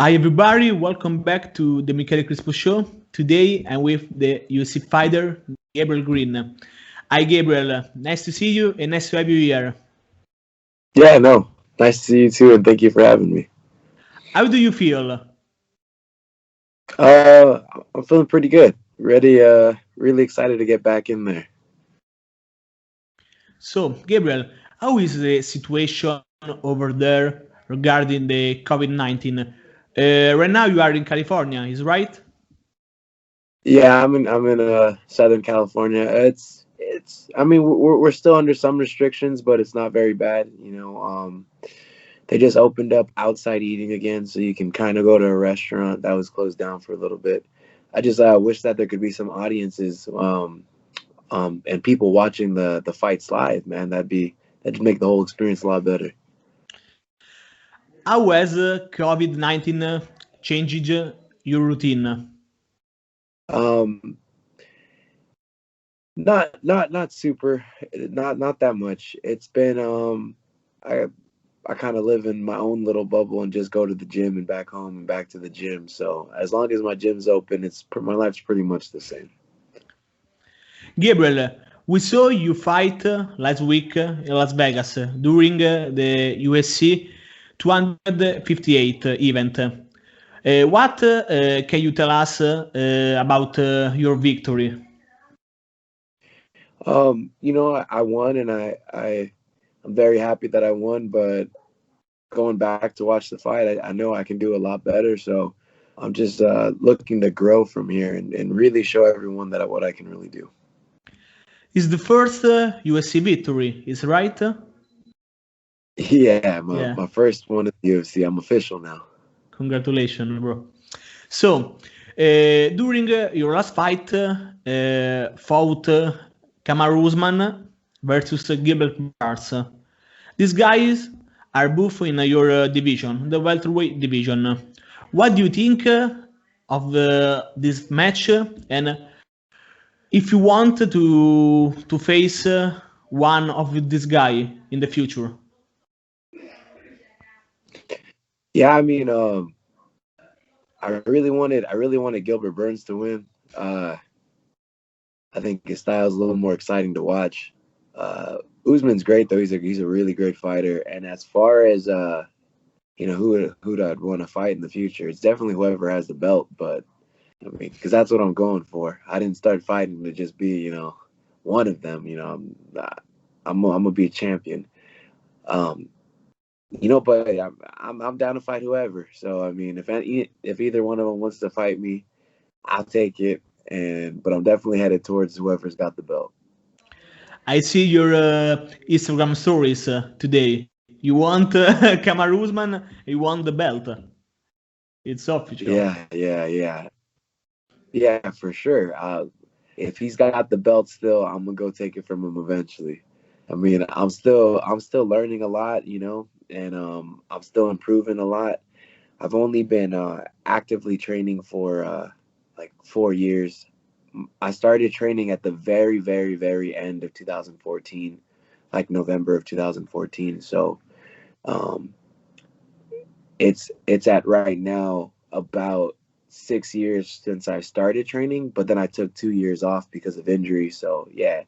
Hi everybody, welcome back to the Michele Crispo show. Today I'm with the UFC fighter Gabriel Green. Hi Gabriel, nice to see you and nice to have you here. Yeah, no. Nice to see you too, and thank you for having me. How do you feel? Uh, I'm feeling pretty good. Ready, really excited to get back in there. So Gabriel, how is the situation over there regarding the COVID-19? Right now you are in California, is right? Yeah, I'm in Southern California. It's I mean we're still under some restrictions, but it's not very bad. They just opened up outside eating again, so you can kind of go to a restaurant that was closed down for a little bit. I just wish that there could be some audiences, and people watching the fights live. Man, that'd make the whole experience a lot better. How has COVID-19 changed your routine? Um, not super, not that much. It's been I I kind of live in my own little bubble and just go to the gym and back home and back to the gym. So as long as my gym's open, my life's pretty much the same. Gabriel, we saw you fight last week in Las Vegas during the USC 258 event. What can you tell us about your victory? I won, and I'm very happy that I won. But going back to watch the fight, I know I can do a lot better. So I'm just looking to grow from here and really show everyone that what I can really do. It's the first USC victory, is right? Yeah, Yeah, my first one in the UFC. I'm official now. congratulations, bro. So, during your last fight, fought Kamaru Usman versus Gilbert Burns. These guys are both in your division, the welterweight division. What do you think of this match? And if you want to face one of this guy in the future? Yeah, I mean, I really wanted Gilbert Burns to win. Uh, I think his style is a little more exciting to watch. Usman's great though. He's a really great fighter. And as far as who I'd want to fight in the future, it's definitely whoever has the belt. But I mean, because that's what I'm going for. I didn't start fighting to just be one of them. I'm gonna be a champion. Um, but I'm down to fight whoever. So I mean, if either one of them wants to fight me, I'll take it. But I'm definitely headed towards whoever's got the belt. I see your Instagram stories today. You want Kamaru Usman, you want the belt. It's official. Yeah, for sure. If he's got the belt still, I'm gonna go take it from him eventually. I mean, I'm still learning a lot, and I'm still improving a lot. I've only been actively training for like 4 years. I started training at the very, very, very end of 2014, like November of 2014. So um, it's at right now about 6 years since I started training, but then I took 2 years off because of injury. So yeah,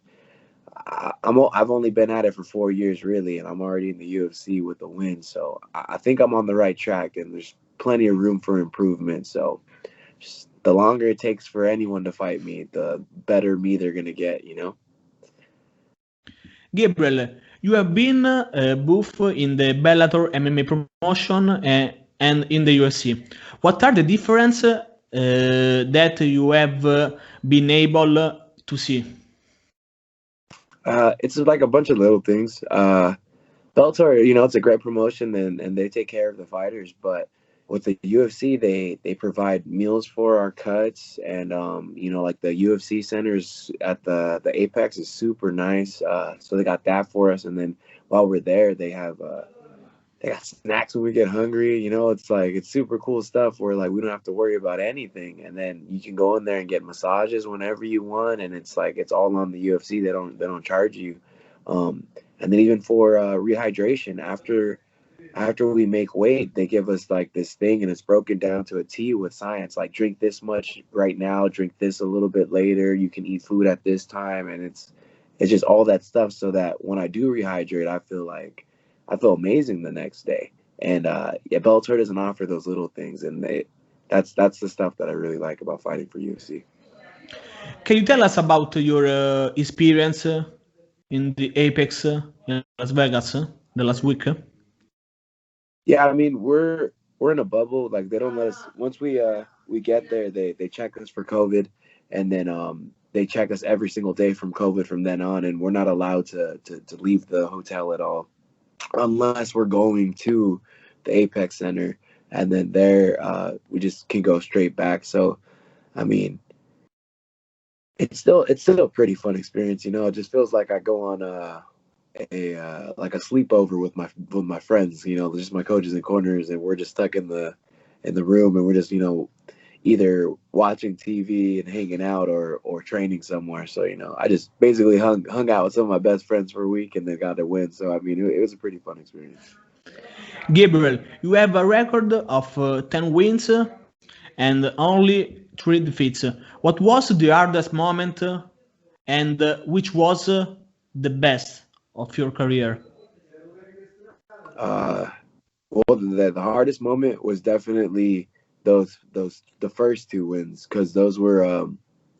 I've only been at it for 4 years really, and I'm already in the UFC with a win. So I think I'm on the right track, and there's plenty of room for improvement. So just the longer it takes for anyone to fight me, the better me they're gonna get. Gabriel, you have been both in the Bellator MMA promotion and in the UFC. What are the differences that you have been able to see? It's like a bunch of little things. Bellator, it's a great promotion, and they take care of the fighters. But with the UFC, they provide meals for our cuts, and like the UFC centers at the Apex is super nice. So they got that for us, and then while we're there, they got snacks when we get hungry. It's like it's super cool stuff where like we don't have to worry about anything, and then you can go in there and get massages whenever you want, and it's like it's all on the UFC. They don't charge you, and then even for rehydration after we make weight, they give us like this thing, and it's broken down to a T with science. Like, drink this much right now, drink this a little bit later. You can eat food at this time, and it's just all that stuff, so that when I do rehydrate, I feel amazing the next day. And yeah, Bellator doesn't offer those little things, and that's the stuff that I really like about fighting for UFC. Can you tell us about your experience in the Apex in Las Vegas the last week? Yeah, I mean, we're in a bubble. Like, they don't let us, once we get there, they check us for COVID, and then they check us every single day from COVID from then on, and we're not allowed to leave the hotel at all unless we're going to the Apex Center, and then there we just can go straight back. So I mean, it's still a pretty fun experience. It just feels like I go on like a sleepover with my friends. Just my coaches and corners, and we're just stuck in the room, and we're just either watching TV and hanging out, or training somewhere. So I just basically hung out with some of my best friends for a week, and then got to win. So I mean, it was a pretty fun experience. Gabriel, you have a record of 10 wins and only 3 defeats. What was the hardest moment and which was the best of your career? Uh, well, the hardest moment was definitely those the first 2 wins, because those were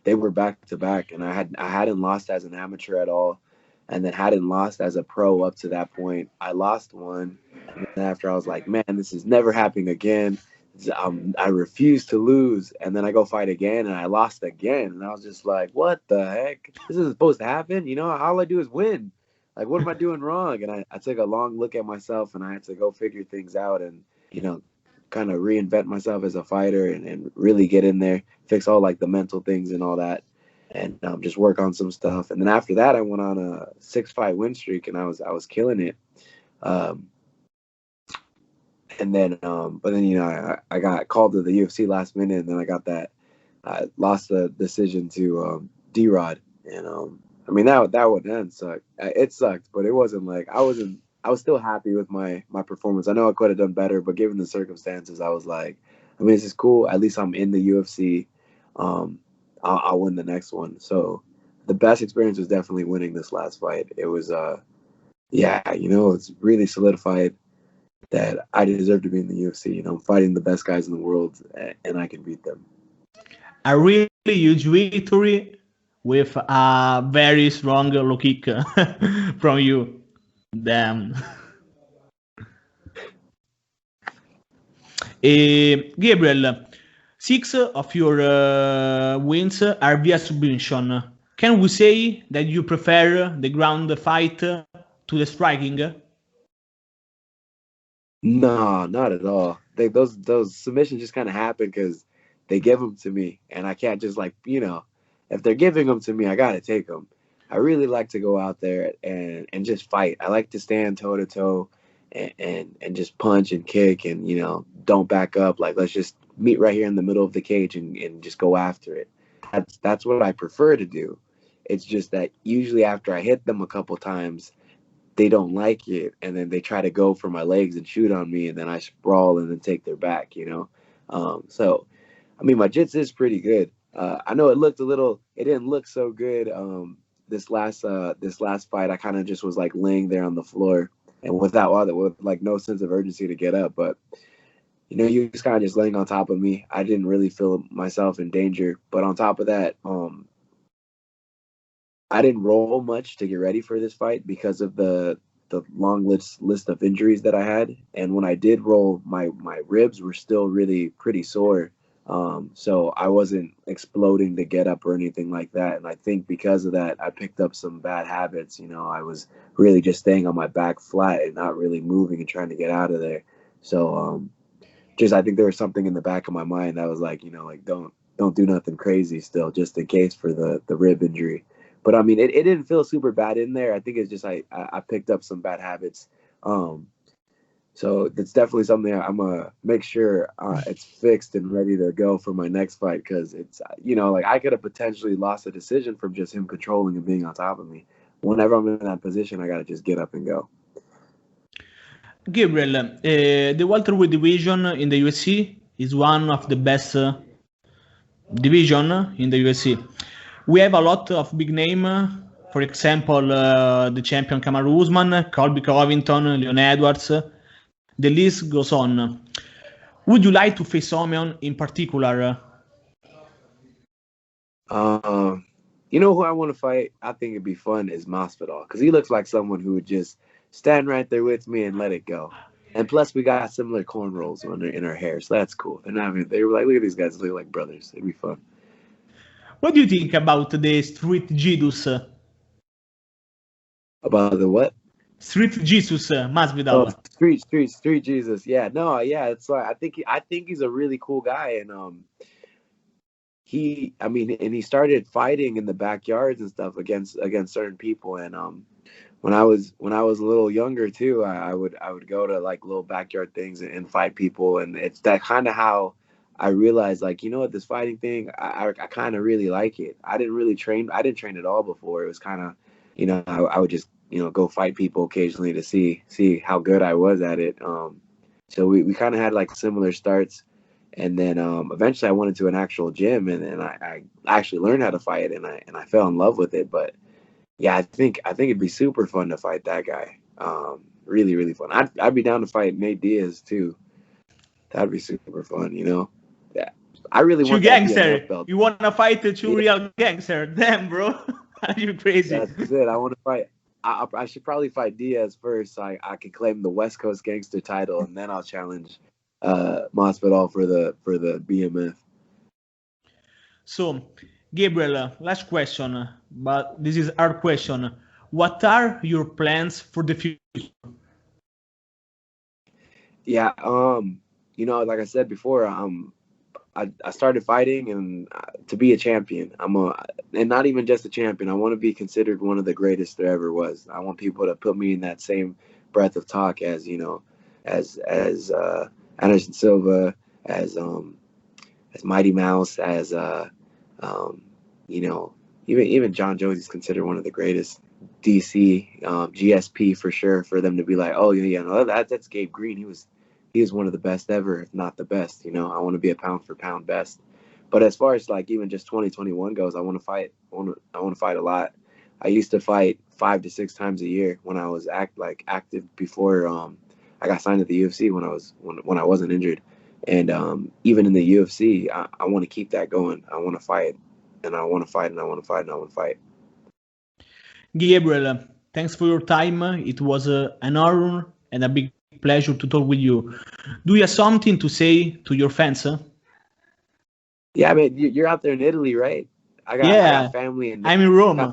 they were back to back, and I hadn't lost as an amateur at all, and then hadn't lost as a pro up to that point. I lost one, and then after, I was like, man, this is never happening again. I refuse to lose, and then I go fight again, and I lost again, and I was just like, what the heck? This isn't supposed to happen. All I do is win. Like, what am I doing wrong? And I took a long look at myself, and I had to go figure things out, and kind of reinvent myself as a fighter, and really get in there, fix all like the mental things and all that, and just work on some stuff. And then after that, I went on a 6-fight win streak, and I was killing it. Um, and then, but then I got called to the UFC last minute, and then I lost the decision to D-Rod, and I mean, that would end suck. It sucked, but it wasn't like I was still happy with my performance. I know I could have done better, but given the circumstances, I was like, I mean, this is cool. At least I'm in the UFC. I'll win the next one. So the best experience was definitely winning this last fight. It was yeah, it's really solidified that I deserve to be in the UFC. I'm fighting the best guys in the world, and I can beat them. A really huge victory with a very strong low kick from you. Damn. Gabriel, 6 of your wins are via submission. Can we say that you prefer the ground fight to the striking? No, not at all. Those submissions just kind of happen because they give them to me, and I can't just if they're giving them to me, I gotta take them. I really like to go out there and just fight. I like to stand toe to toe and just punch and kick, and don't back up. Like, let's just meet right here in the middle of the cage and just go after it. That's what I prefer to do. It's just that usually after I hit them a couple times, they don't like it, and then they try to go for my legs and shoot on me, and then I sprawl and then take their back. So I mean, my jits is pretty good. I know it didn't look so good this last fight. I kind of just was like laying there on the floor, and with like no sense of urgency to get up. But you was kind of just laying on top of me. I didn't really feel myself in danger. But on top of that, I didn't roll much to get ready for this fight because of the long list of injuries that I had. And when I did roll, my ribs were still really pretty sore. So I wasn't exploding to get up or anything like that. And I think because of that, I picked up some bad habits. I was really just staying on my back flat and not really moving and trying to get out of there. So I think there was something in the back of my mind that was like, like don't do nothing crazy still, just in case for the rib injury. But I mean, it didn't feel super bad in there. I think it's just I picked up some bad habits. So that's definitely something I'm gonna make sure it's fixed and ready to go for my next fight, because it's like I could have potentially lost a decision from just him controlling and being on top of me. Whenever I'm in that position, I gotta just get up and go. Gabriel, the welterweight division in the UFC is one of the best division in the UFC. We have a lot of big name. For example, the champion Kamaru Usman, Colby Covington, Leon Edwards. The list goes on. Would you like to face someone in particular? You know who I want to fight? I think it'd be fun is Masvidal because he looks like someone who would just stand right there with me and let it go. And plus, we got similar cornrows in our hair, so that's cool. They were like, look at these guys, they look like brothers. It'd be fun. What do you think about the Street Jesus? About the what? Street Jesus, Masvidal. Oh, street Jesus. Yeah, no, yeah. It's like I think he's a really cool guy, and he started fighting in the backyards and stuff against certain people, and when I was a little younger too, I would go to like little backyard things and fight people, and it's that kind of how I realized, like, you know what, this fighting thing, I kind of really like it. I didn't train at all before. It was kind of, I would just, go fight people occasionally to see how good I was at it. So we kind of had like similar starts, and then eventually I went into an actual gym, and I actually learned how to fight, and I fell in love with it. But yeah, I think it'd be super fun to fight that guy. Really, really fun. I'd be down to fight Nate Diaz too. That'd be super fun, Yeah, I really want two gangster. BMF belt. You want to fight the two real gangster? Damn, bro, are you crazy? That's it. I want to fight. I should probably fight Diaz first, so I can claim the West Coast Gangster title, and then I'll challenge Masvidal for the BMF. So, Gabriel, last question, but this is our question. What are your plans for the future? Yeah, like I said before, I started fighting and to be a champion. And not even just a champion. I want to be considered one of the greatest there ever was. I want people to put me in that same breath of talk as as Anderson Silva, as Mighty Mouse, as even John Jones is considered one of the greatest. DC, GSP for sure. For them to be like, oh yeah, no, that's Gabe Green. He was one of the best ever, if not the best. I want to be a pound for pound best. But as far as like even just 2021 goes, I want to fight. I want to fight a lot. I used to fight 5 to 6 times a year when I was active before I got signed at the UFC when I wasn't injured. And even in the UFC, I want to keep that going. I want to fight, and I want to fight, and I want to fight, and I want to fight. Gabriel, thanks for your time. It was an honor and a big pleasure to talk with you. Do you have something to say to your fans? Yeah, I mean, you're out there in Italy, right? I got family in. I'm in Rome. I got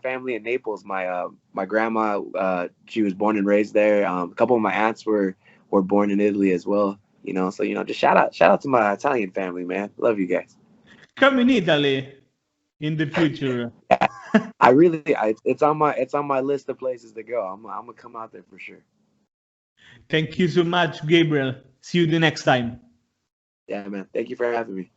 family in Naples. My grandma, she was born and raised there. A couple of my aunts were born in Italy as well. So just shout out to my Italian family, man. Love you guys. Come in Italy in the future. Yeah. It's on my list of places to go. I'm gonna come out there for sure. Thank you so much, Gabriel. See you the next time. Yeah, man. Thank you for having me.